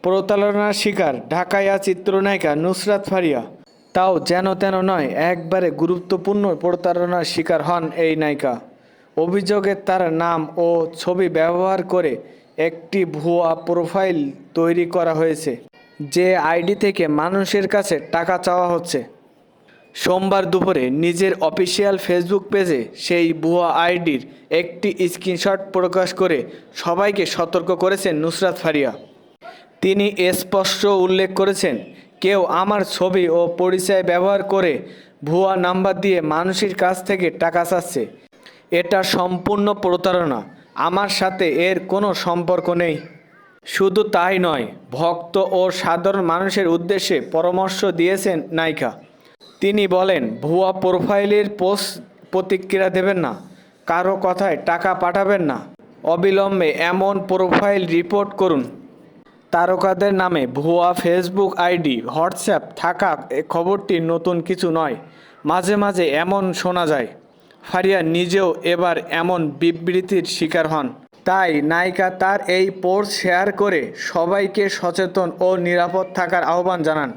প্রতারণার শিকার ঢাকাইয়া চিত্রনায়িকা নুসরাত ফারিয়া। তাও যেন তেন নয়, একবারে গুরুত্বপূর্ণ প্রতারণার শিকার হন এই নায়িকা। অভিযোগে তার নাম ও ছবি ব্যবহার করে একটি ভুয়া প্রোফাইল তৈরি করা হয়েছে, যে আইডি থেকে মানুষের কাছে টাকা চাওয়া হচ্ছে। সোমবার দুপুরে নিজের অফিসিয়াল ফেসবুক পেজে সেই ভুয়া আইডির একটি স্ক্রিনশট প্রকাশ করে সবাইকে সতর্ক করেছেন নুসরাত ফারিয়া। তিনি স্পষ্ট উল্লেখ করেছেন, কেউ আমার ছবি ও পরিচয় ব্যবহার করে ভুয়া নাম্বার দিয়ে মানুষের কাছ থেকে টাকা চাচ্ছে। এটা সম্পূর্ণ প্রতারণা, আমার সাথে এর কোনো সম্পর্ক নেই। শুধু তাই নয়, ভক্ত ও সাধারণ মানুষের উদ্দেশ্যে পরামর্শ দিয়েছেন নায়িকা। তিনি বলেন, ভুয়া প্রোফাইলের পোস্ট প্রতিক্রিয়া দেবেন না, কারো কথায় টাকা পাঠাবেন না, অবিলম্বে এমন প্রোফাইল রিপোর্ট করুন। তারকাদের নামে ভুয়া ফেসবুক আইডি, হোয়াটসঅ্যাপ থাকা এ খবরটি নতুন কিছু নয়, মাঝে মাঝে এমন শোনা যায়। ফারিয়া নিজেও এবার এমন বিবৃতির শিকার হন। তাই নায়িকা তার এই পোস্ট শেয়ার করে সবাইকে সচেতন ও নিরাপদ থাকার আহ্বান জানান।